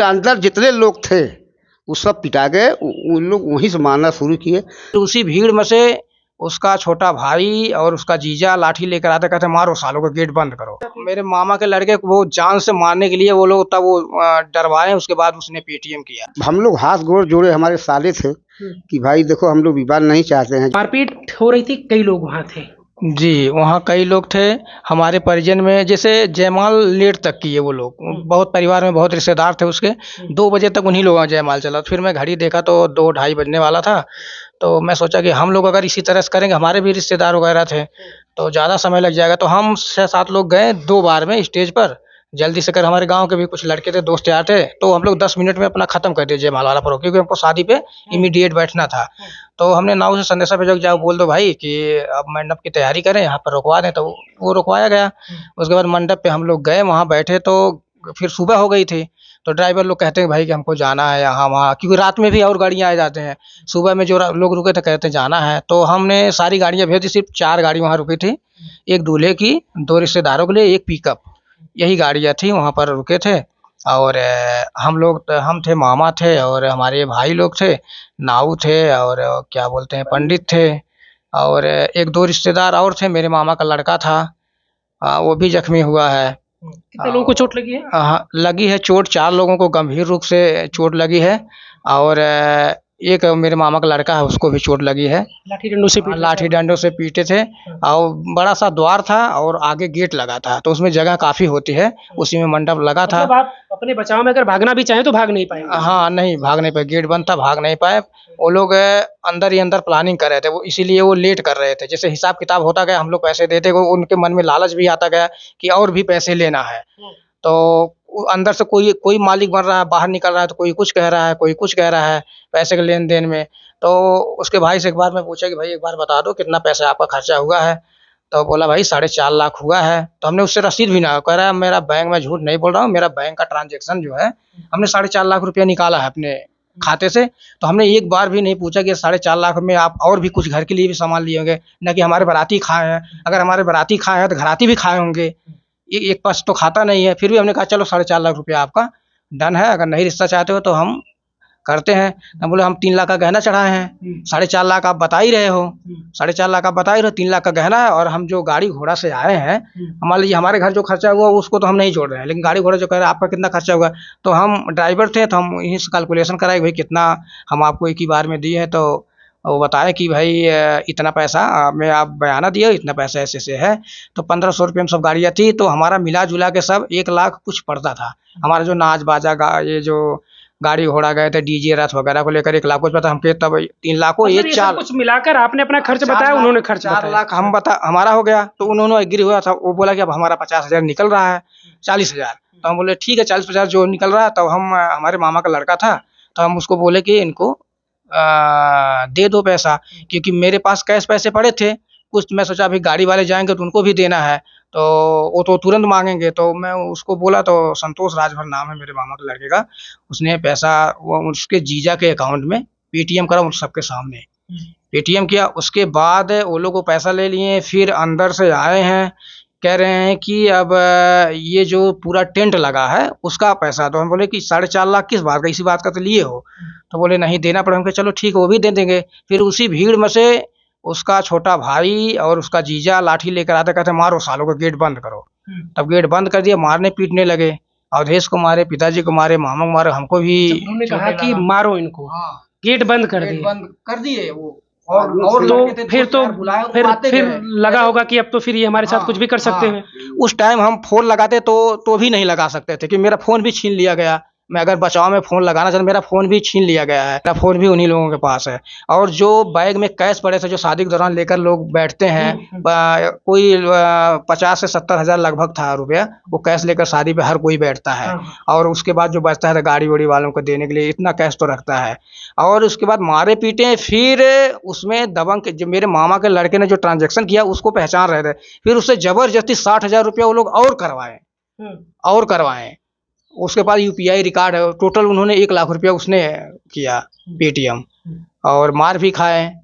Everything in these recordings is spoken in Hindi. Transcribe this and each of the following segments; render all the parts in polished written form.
अंदर जितने लोग थे वो सब पिटा गए। उन लोग वहीं से मारना शुरू किए। तो उसी भीड़ में से उसका छोटा भाई और उसका जीजा लाठी लेकर आते, कहते मारो सालों को, गेट बंद करो। मेरे मामा के लड़के को वो जान से मारने के लिए वो लोग तब वो डरवाए, उसके बाद उसने पेटीएम किया। हम लोग हाथ गोड़ जोड़े, हमारे साले थे कि भाई देखो हम लोग विवाद नहीं चाहते हैं। मारपीट हो रही थी, कई लोग वहाँ थे। जी, वहाँ कई लोग थे हमारे परिजन में, जैसे जयमाल लेट तक किए वो लोग। बहुत परिवार में बहुत रिश्तेदार थे उसके। 2 बजे तक उन्हीं लोगों का जयमाल चला। फिर मैं घड़ी देखा तो 2 ढाई बजने वाला था। तो मैं सोचा कि हम लोग अगर इसी तरह से करेंगे, हमारे भी रिश्तेदार वगैरह थे, तो ज़्यादा समय लग जाएगा। तो हम 6-7 लोग गए 2 बार में स्टेज पर, जल्दी से कर। हमारे गाँव के भी कुछ लड़के थे, दोस्त यार थे, तो हम लोग 10 मिनट में अपना ख़त्म कर दिए जयमाल वाला प्रोग्राम, क्योंकि हमको शादी पे इमीडिएट बैठना था। तो हमने नाव से संदेशा भेजा कि जाओ बोल दो भाई कि अब मंडप की तैयारी करें, यहाँ पर रुकवा दें। तो वो रुकवाया गया। उसके बाद मंडप पे हम लोग गए, वहाँ बैठे तो फिर सुबह हो गई थी। तो ड्राइवर लोग कहते हैं भाई कि हमको जाना है यहाँ वहाँ, क्योंकि रात में भी और गाड़ियाँ आ जाते हैं। सुबह में जो लोग रुके थे कहते हैं जाना है, तो हमने सारी गाड़ियाँ भेज दी। सिर्फ 4 गाड़ी वहाँ रुकी थी, एक दूल्हे की, 2 रिश्तेदारों के लिए, एक पिकअप। यही गाड़ियाँ थी, वहाँ पर रुके थे। और हम थे, मामा थे और हमारे भाई लोग थे, नाऊ थे और क्या बोलते हैं पंडित थे, और 1-2 रिश्तेदार और थे। मेरे मामा का लड़का था, वो भी जख्मी हुआ है। कितने लोगों को चोट लगी है? हाँ, लगी है चोट। 4 लोगों को गंभीर रूप से चोट लगी है और एक मेरे मामा का लड़का है, उसको भी चोट लगी है। लाठी डंडों से पीटे? लाठी डंडों से पीटे थे। और बड़ा सा द्वार था और आगे गेट लगा था, तो उसमें जगह काफी होती है, उसी में मंडप लगा था। मतलब आप अपने बचाव में अगर भागना भी चाहें तो भाग नहीं पाए? हाँ, नहीं भाग नहीं पाए, गेट बंद था, भाग नहीं पाए। वो लोग अंदर ही अंदर प्लानिंग कर रहे थे, वो इसीलिए वो लेट कर रहे थे। जैसे हिसाब किताब होता गया, हम लोग पैसे देते गए, उनके मन में लालच भी आता गया कि और भी पैसे लेना है। तो अंदर से कोई कोई मालिक बन रहा है, बाहर निकल रहा है तो कोई कुछ कह रहा है, कोई कुछ कह रहा है पैसे के लेन देन में। तो उसके भाई से एक बार मैं पूछा कि भाई एक बार बता दो कितना पैसा आपका खर्चा हुआ है। तो बोला भाई 4.5 लाख हुआ है। तो हमने उससे रसीद भी ना, कह रहा है मेरा बैंक, में झूठ नहीं बोल रहा हूँ, मेरा बैंक का ट्रांजेक्शन जो है, हमने 4.5 लाख रुपया निकाला है अपने खाते से। तो हमने एक बार भी नहीं पूछा कि 4.5 लाख में आप और भी कुछ घर के लिए भी सामान लिए होंगे, न कि हमारे बाराती खाए हैं। अगर हमारे बाराती खाए हैं तो घराती भी खाए होंगे, एक पास तो खाता नहीं है। फिर भी हमने कहा चलो 4.5 लाख रुपया आपका डन है, अगर नहीं रिश्ता चाहते हो तो हम करते हैं। हम बोले हम 3 लाख का गहना चढ़ाए हैं, 4.5 लाख आप बता ही रहे हो, 4.5 लाख आप बता ही रहे हो, 3 लाख का गहना है, और हम जो गाड़ी घोड़ा से आए हैं, मान लीजिए हमारे घर जो खर्चा हुआ उसको तो हम नहीं जोड़ रहे हैं, लेकिन गाड़ी घोड़ा जो कह रहे हैं आपका कितना खर्चा हुआ। तो हम ड्राइवर थे तो हम यहीं से कैलकुलेशन कराए भाई कितना हम आपको एक ही बार में दिए हैं। तो वो बताया कि भाई इतना पैसा में आप बयाना दिए, इतना पैसा ऐसे से है। तो 1500 रुपये में सब गाड़ियाँ थी, तो हमारा मिला जुला के सब 1 लाख कुछ पड़ता था। हमारा जो नाच बाजा ये जो गाड़ी घोड़ा गए थे, डीजे रथ वगैरह को लेकर 1 लाख कुछ पता, हमके तब 3 लाख को ये सब 4 कुछ मिलाकर आपने अपना खर्च बताया, उन्होंने खर्च 4 बताया? लाख हम बता हमारा हो गया। तो उन्होंने एग्री हुआ था, वो बोला कि अब हमारा 50,000 निकल रहा है, 40,000। तो हम बोले ठीक है 40-50 जो निकल रहा है। तो हम हमारे मामा का लड़का था, तो हम उसको बोले कि इनको दे दो पैसा, क्योंकि मेरे पास कैश पैसे पड़े थे कुछ। मैं सोचा अभी गाड़ी वाले जाएंगे तो उनको भी देना है, तो वो तो तुरंत मांगेंगे। तो मैं उसको बोला, तो संतोष राजभर नाम है मेरे मामा के लड़के का, उसने पैसा वो उसके जीजा के अकाउंट में पेटीएम करा, उन सबके सामने पेटीएम किया। उसके बाद वो लोग वो पैसा ले लिए, फिर अंदर से आए हैं, कह रहे हैं कि अब ये जो पूरा टेंट लगा है उसका पैसा। तो हम बोले कि 4.5 लाख किस बात का, इसी बात का तो लिए हो। तो बोले नहीं देना पड़ेगा। हम कहे चलो ठीक है, वो भी दे देंगे। फिर उसी भीड़ में से उसका छोटा भाई और उसका जीजा लाठी लेकर आते, कहते मारो सालों को, गेट बंद करो। तब गेट बंद कर दिया, मारने पीटने लगे। अवधेश को मारे, पिताजी को मारे, मामा को मारे, हमको भी। उन्होंने कहा कि मारो इनको, हाँ, गेट बंद कर गेट दिए? बंद कर दिए वो। और तो फिर लगा होगा कि अब तो फिर ये हमारे साथ कुछ भी कर सकते हैं। उस टाइम हम फोन लगाते तो भी नहीं लगा सकते थे, कि मेरा फोन भी छीन लिया गया। मैं अगर बचाव में फोन लगाना चाहता, मेरा फोन भी छीन लिया गया है। मेरा फोन भी उन्हीं लोगों के पास है। और जो बैग में कैश पड़े थे, जो शादी के दौरान लेकर लोग बैठते हैं, कोई 50 से 70 हजार लगभग था रुपया, वो कैश लेकर शादी पे हर कोई बैठता है। और उसके बाद जो बचता है तो गाड़ी वाड़ी वालों को देने के लिए इतना कैश तो रखता है। और उसके बाद मारे पीटे, फिर उसमें दबंग के जो मेरे मामा के लड़के ने जो ट्रांजेक्शन किया उसको पहचान रहे थे, फिर उससे जबरदस्ती 60,000 रुपया वो लोग और करवाए। उसके बाद यूपीआई रिकॉर्ड है, टोटल उन्होंने 1 लाख रुपया उसने किया पेटीएम, और मार भी खाए।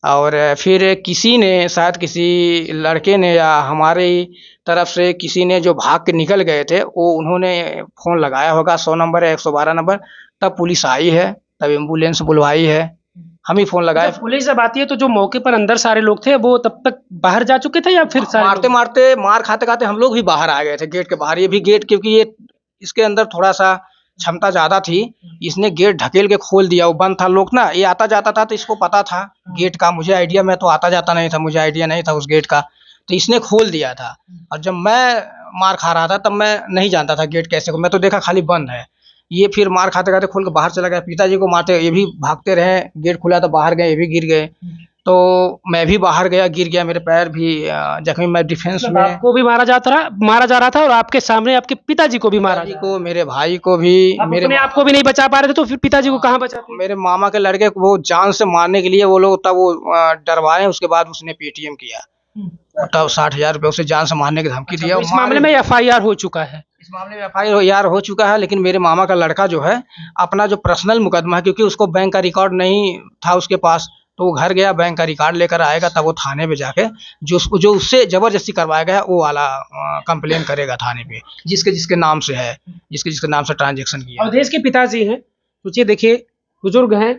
और फिर किसी ने, शायद किसी लड़के ने या हमारी तरफ से किसी ने जो भाग के निकल गए थे, वो उन्होंने फ़ोन लगाया होगा 100 नंबर या 112 नंबर, तब पुलिस आई है, तब एम्बुलेंस बुलवाई है, हम ही फ़ोन लगाए। जब पुलिस जब आती है तो जो मौके पर अंदर सारे लोग थे वो तब तक बाहर जा चुके थे या फिर सारे मारते लोग? मारते, मार खाते खाते हम लोग भी बाहर आ गए थे गेट के बाहर। ये भी गेट, क्योंकि ये इसके अंदर थोड़ा सा क्षमता ज्यादा थी, इसने गेट ढकेल के खोल दिया। वो बंद था, लोग ना ये आता जाता था तो इसको पता था गेट का, मुझे आइडिया, मैं तो आता जाता नहीं था, मुझे आइडिया नहीं था उस गेट का, तो इसने खोल दिया था। और जब मैं मार खा रहा था तब मैं नहीं जानता था गेट कैसे, मैं तो देखा खाली बंद है। ये फिर मार खाते खाते खोल के बाहर चला गया, पिताजी को मारते, ये भी भागते रहे, गेट खुला तो बाहर गए, ये भी गिर गए, तो मैं भी बाहर गया, गिर गया, मेरे पैर भी जख्मी, मैं डिफेंस मतलब में। आपको भी मारा जा रहा था और आपके सामने आपके पिताजी को भी मारा पिताजी जा को, मेरे भाई को भी, रहा था। मेरे अपने आप को भी नहीं बचा पा रहे थे तो फिर पिताजी को कहाँ बचाते? मेरे मामा के लड़के को वो जान से मारने के लिए वो लोग तब वो डरवाए, उसके बाद उसने पेटीएम किया, तब 60,000 रुपये उसे जान से मारने की धमकी दिया। तो इस मामले में एफआईआर हो चुका है? इस मामले में एफआईआर हो चुका है, लेकिन मेरे मामा का लड़का जो है अपना जो पर्सनल मुकदमा है, क्योंकि उसको बैंक का रिकॉर्ड नहीं था उसके पास, तो वो घर गया, बैंक का रिकॉर्ड लेकर आएगा, तब वो थाने पे जाके जो उससे जबरदस्ती करवाया गया वो वाला कंप्लेन करेगा थाने पे, जिसके जिसके नाम से है, जिसके जिसके नाम से ट्रांजेक्शन किया। अवधेश के पिताजी हैं, सोचिए, देखिए बुजुर्ग हैं,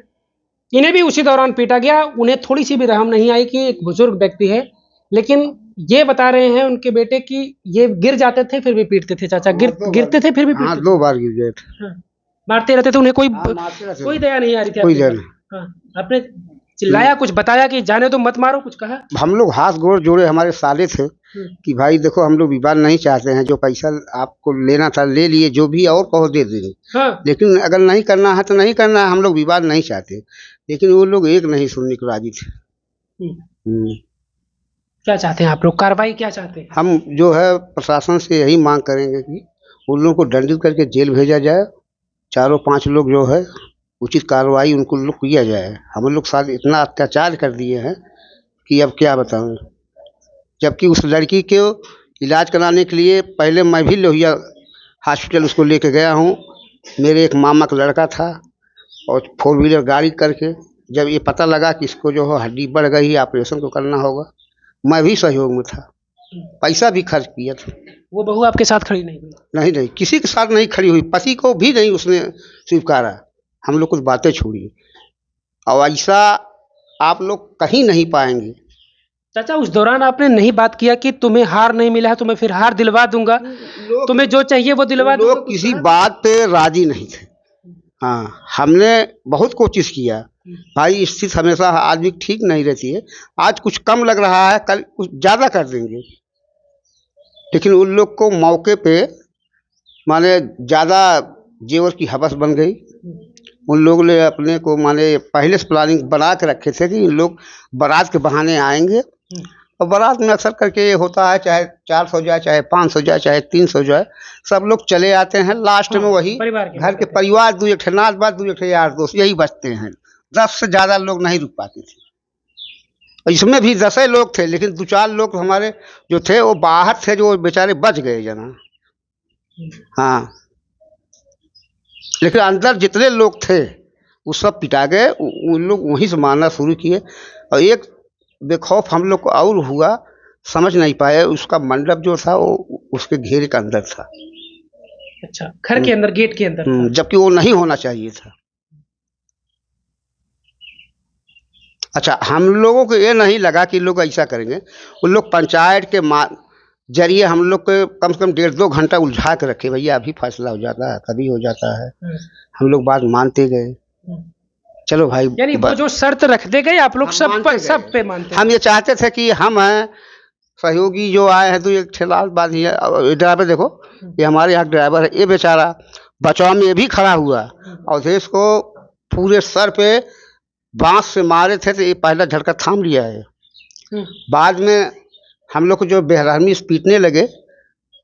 इन्हें भी उसी दौरान पीटा गया, उन्हें थोड़ी सी भी रहम नहीं आई कि एक बुजुर्ग व्यक्ति है, लेकिन ये बता रहे हैं उनके बेटे कि ये गिर जाते थे फिर भी पीटते थे। चाचा गिरते थे फिर भी हाँ, पीटते 2 बार गिर गए थे। थे? हाँ, मारते रहते थे, उन्हें कोई मारते रहते थे। कोई दया नहीं आ रही थी कोई आपके दया ऊपर? नहीं। हाँ, आपने चिल्लाया, कुछ बताया कि जाने दो, मत मारो, कुछ कहा? हम लोग हाथ गोड़ जोड़े, हमारे साले थे कि भाई देखो हम लोग विवाद नहीं चाहते हैं, जो पैसा आपको लेना था ले लिए, जो भी और कहो दे देंगे, हाँ, लेकिन अगर नहीं करना है तो नहीं करना है, हम लोग विवाद नहीं चाहते। लेकिन वो लोग एक नहीं सुनने को राजी थे। क्या चाहते हैं आप लोग, कार्रवाई क्या चाहते हैं? हम जो है प्रशासन से यही मांग करेंगे कि उन लोगों को दंडित करके जेल भेजा जाए, 4-5 लोग जो है उचित कार्रवाई उनको लोग किया जाए। हम लोग साथ इतना अत्याचार कर दिए हैं कि अब क्या बताऊं। जबकि उस लड़की को इलाज कराने के लिए पहले मैं भी लोहिया हॉस्पिटल उसको लेके गया हूँ, मेरे एक मामा का लड़का था, और 4 व्हीलर गाड़ी करके जब ये पता लगा कि इसको जो है हड्डी बढ़ गई, ऑपरेशन को करना होगा, मैं भी सहयोग में था, पैसा भी खर्च किया था। वो बहू आपके साथ खड़ी नहीं हुई? नहीं नहीं, किसी के साथ नहीं खड़ी हुई, पति को भी नहीं उसने स्वीकारा। हम लोग कुछ बातें छोड़ी, और ऐसा आप लोग कहीं नहीं पाएंगे। चाचा, उस दौरान आपने नहीं बात किया कि तुम्हें हार नहीं मिला है तो मैं फिर हार दिलवा दूंगा, तुम्हें जो चाहिए वो दिलवा दूंगा? लोग किसी बात पे राजी नहीं थे। हाँ, हमने बहुत कोशिश किया भाई, स्थिति हमेशा आदमी ठीक नहीं रहती है, आज कुछ कम लग रहा है, कल कुछ ज़्यादा कर देंगे, लेकिन उन लोग को मौके पे माने ज़्यादा जेवर की हवस बन गई। उन लोगों ने अपने को माने पहले से प्लानिंग बना के रखे थे कि इन लोग बारात के बहाने आएंगे, और बारात में अक्सर करके ये होता है, चाहे 400 जाए, चाहे 500 जाए, चाहे 300 जाए, सब लोग चले आते हैं। लास्ट में वही घर के परिवार, 2 एक नाच बात, 2 एक यार दोस्त, यही बचते हैं। 10 से ज़्यादा लोग नहीं रुक पाते थे, और इसमें भी 10 लोग थे, लेकिन 2-4 लोग हमारे जो थे वो बाहर थे, जो बेचारे बच गए जना। हाँ, लेकिन अंदर जितने लोग थे वो सब पिटा गए, उन लोग वहीं से मारना शुरू किए। और एक बेखौफ हम लोग को और हुआ, समझ नहीं पाए, उसका मंडप जो था वो उसके घेरे के अंदर था। अच्छा, घर के अंदर, गेट के अंदर था। जबकि वो नहीं होना चाहिए था। अच्छा, हम लोगों को ये नहीं लगा कि लोग ऐसा करेंगे, उन लोग पंचायत के जरिए हम लोग को कम से कम 1.5-2 घंटा उलझा के रखे, भैया अभी फैसला हो जाता है, कभी हो जाता है। हम लोग बात मानते गए, चलो भाई, यानी वो जो शर्त रखते गए आप लोग सब पे मानते? हम ये चाहते थे कि हम हैं सहयोगी जो आए हैं, तो एक ठेलाल बात ही है। ड्राइवर देखो, ये हमारे यहाँ ड्राइवर है, ये बेचारा बचाव में ये भी खड़ा हुआ, और देश को पूरे सर पे बांस से मारे थे, तो ये पहला झटका थाम लिया है। बाद में हम लोग को जो बेरहमी से पीटने लगे,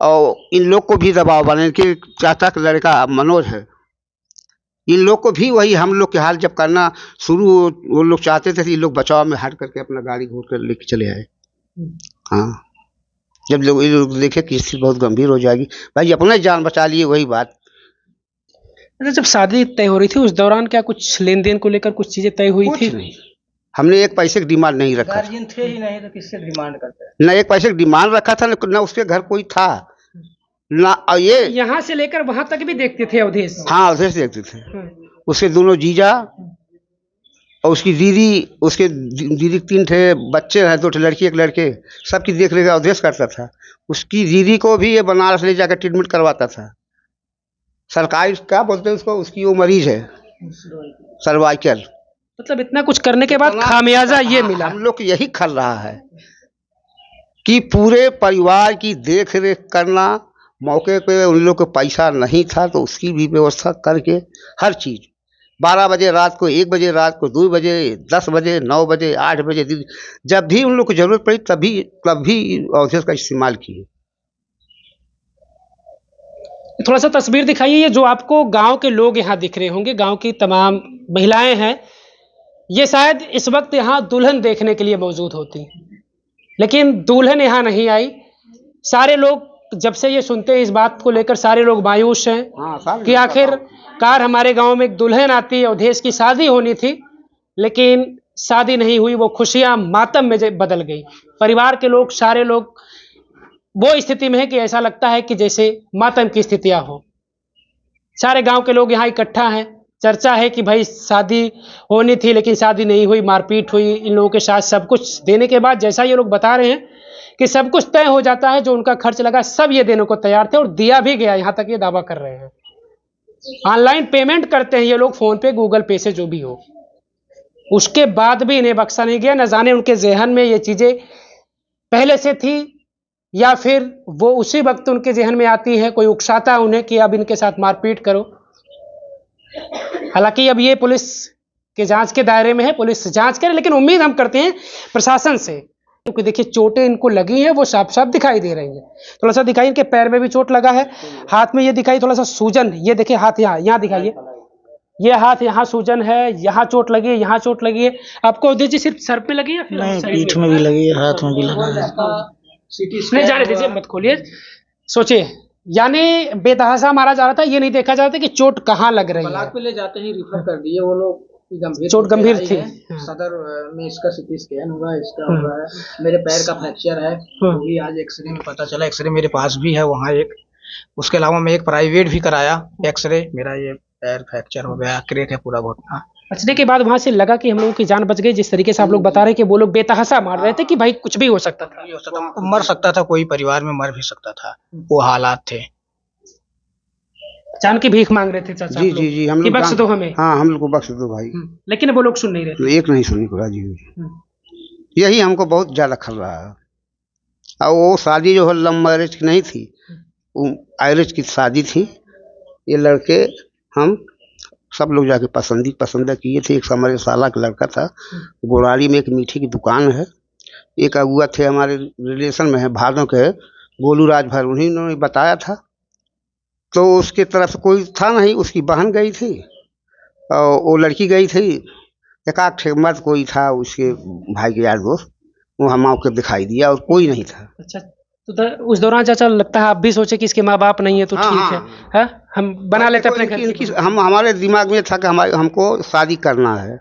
और इन लोग को भी दबाव बने कि चाचा का लड़का मनोज है, इन लोग को भी वही हम लोग के हाल जब करना शुरू, वो लोग चाहते थे कि लोग बचाव में हट करके अपना गाड़ी घोड़ कर लेके चले आए। हाँ, जब लोग ये लोग देखे कि स्थिति बहुत गंभीर हो जाएगी, भाई अपना जान बचा लिए, वही बात। जब शादी तय हो रही थी उस दौरान क्या कुछ लेन देन को लेकर कुछ चीजें तय हुई थी? नहीं, हमने एक पैसे की डिमांड नहीं रखा था। गार्जियन थे ही नहीं तो किससे डिमांड करते हैं? न एक पैसे की डिमांड रखा था, न उसके घर कोई था ना। और ये यहाँ से लेकर वहां तक भी देखते थे अवधेश? हाँ, उधर से देखते थे। हम्म। उसके दोनों जीजा और उसकी दीदी, उसके दीदी 3 थे बच्चे हैं, 2 लड़की 1 लड़के, सबकी देख रेख अवधेश करता था। उसकी दीदी को भी ये बनारस ले जाकर ट्रीटमेंट करवाता था। सरकारी क्या बोलते हैं उसको, उसकी वो मरीज है सर्वाइकल। मतलब इतना कुछ करने के बाद खामियाजा ये मिला। हम लोग को यही खल रहा है कि पूरे परिवार की देख रेख करना, मौके पे उन लोग को पैसा नहीं था तो उसकी भी व्यवस्था करके हर चीज़ 12 बजे रात को, 1 बजे रात को, 2 बजे, 10 बजे, 9 बजे, 8 बजे, जब भी उन लोग को जरूरत पड़ी तभी अवधेश का इस्तेमाल किए। थोड़ा सा तस्वीर दिखाइए, ये जो आपको गांव के लोग यहाँ दिख रहे होंगे, गांव की तमाम महिलाएं हैं, ये शायद इस वक्त यहाँ दुल्हन देखने के लिए मौजूद होती, लेकिन दुल्हन यहाँ नहीं आई। सारे लोग जब से ये सुनते हैं इस बात को लेकर सारे लोग मायूस हैं कि आखिरकार हमारे गांव में एक दुल्हन आती, अवधेश की शादी होनी थी लेकिन शादी नहीं हुई, वो खुशियां मातम में बदल गई। परिवार के लोग, सारे लोग वो स्थिति में है कि ऐसा लगता है कि जैसे मातम की स्थितियां हो। सारे गांव के लोग यहाँ इकट्ठा हैं, चर्चा है कि भाई शादी होनी थी लेकिन शादी नहीं हुई, मारपीट हुई इन लोगों के साथ। सब कुछ देने के बाद जैसा ये लोग बता रहे हैं कि सब कुछ तय हो जाता है, जो उनका खर्च लगा सब ये देने को तैयार थे और दिया भी गया, यहाँ तक ये दावा कर रहे हैं। ऑनलाइन पेमेंट करते हैं ये लोग, फोन पे, गूगल पे से, जो भी हो, उसके बाद भी इन्हें बख्शा नहीं गया। न जाने उनके जहन में ये चीजें पहले से थी या फिर वो उसी वक्त उनके जहन में आती है, कोई उकसाता उन्हें कि अब इनके साथ मारपीट करो। हालांकि अब ये पुलिस के जांच के दायरे में है, पुलिस जांच करे, लेकिन उम्मीद हम करते हैं प्रशासन से, क्योंकि देखिए चोटें इनको लगी हैं वो साफ साफ दिखाई दे रही हैं। थोड़ा सा दिखाइए, इनके पैर में भी चोट लगा है, हाथ में ये दिखाई थोड़ा सा सूजन, ये देखिए हाथ यहाँ दिखाइए, ये हाथ यहाँ सूजन है, यहाँ चोट लगी है, यहाँ चोट लगी है। आपको अवधेश जी सिर्फ सर पे लगी है? नहीं, पीठ में भी लगी है, हाथ में भी लगा है। नहीं जाने दीजिए, मत खोलिए, सोचिए, यानी बेतहासा मारा जा रहा था, ये नहीं देखा जा रहा था कि चोट कहाँ लग रही है। पे ले जाते ही रिफर कर दिए वो लोग, गंभीर चोट गंभीर थी। सदर में इसका सीटी स्कैन हुआ, इसका हुआ है, मेरे पैर का फ्रैक्चर है, वो भी आज एक्सरे में पता चला। एक्सरे मेरे पास भी है वहाँ एक, उसके अलावा मैं एक प्राइवेट भी कराया एक्सरे, मेरा ये पैर फ्रैक्चर हो गया, क्रैक है पूरा घुटना। बचने के बाद वहां से लगा कि हम लोगों की जान बच गई। जिस तरीके से आप लोग बता रहे हैं कि वो लोग बेतहासा मार रहे थे कि भाई कुछ भी हो सकता था, मर सकता था, कोई परिवार में मर भी सकता था, वो हालात थे। जान की भीख मांग रहे थे चाचा? जी, हम लोग बख्श दो हमें। हाँ, हम लोग को बख्श दो भाई। लेकिन वो लोग सुन नहीं रहे थे, एक नहीं सुनने को राजी हुई। यही हमको बहुत ज्यादा खल रहा है। और वो शादी जो है लव मैरिज की नहीं थी, वो अरेंज की शादी थी। ये लड़के हम सब लोग जाके पसंद किए थे। एक हमारे साला का लड़का था, गोराड़ी में एक मीठी की दुकान है। एक अगुआ थे हमारे रिलेशन में है, भादों के, गोलू राजभर, उन्हीं ने बताया था। तो उसके तरफ से कोई था नहीं, उसकी बहन गई थी और वो लड़की गई थी, एकाक ठे मर्द कोई था उसके भाई के यार दोस्त, वो हम आपको दिखाई दिया और कोई नहीं था। अच्छा, तो उस दौरान चाचा लगता है आप भी सोचे कि इसके माँ बाप नहीं है तो ठीक है, हम बना लेते अपने घर की। हम हमारे दिमाग में था कि हमको शादी करना है,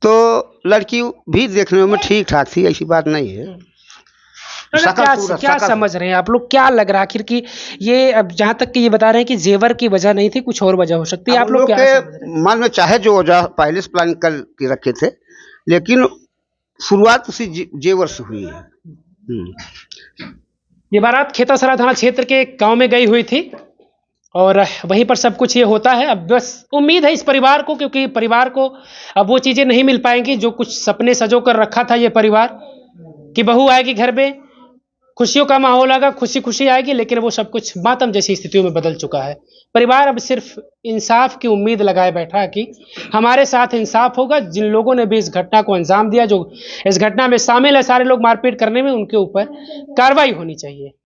तो लड़की भी देखने में ठीक ठाक थी, ऐसी बात नहीं है। क्या समझ रहे हैं आप लोग, क्या लग रहा है आखिर कि ये, अब जहाँ तक कि ये बता रहे हैं कि जेवर की वजह नहीं थी, कुछ और वजह हो सकती है, आप लोग क्या मन में चाहे जो वजह पहले से प्लान कर के रखे थे, लेकिन शुरुआत उसी जेवर से हुई है। ये बारात खेतासरा थाना क्षेत्र के गांव में गई हुई थी और वहीं पर सब कुछ ये होता है। अब बस उम्मीद है इस परिवार को, क्योंकि परिवार को अब वो चीज़ें नहीं मिल पाएंगी जो कुछ सपने सजो कर रखा था ये परिवार, कि बहू आएगी घर में, खुशियों का माहौल आएगा, खुशी खुशी आएगी, लेकिन वो सब कुछ मातम जैसी स्थितियों में बदल चुका है। परिवार अब सिर्फ इंसाफ की उम्मीद लगाए बैठा है कि हमारे साथ इंसाफ होगा। जिन लोगों ने भी इस घटना को अंजाम दिया, जो इस घटना में शामिल है, सारे लोग मारपीट करने में, उनके ऊपर कार्रवाई होनी चाहिए।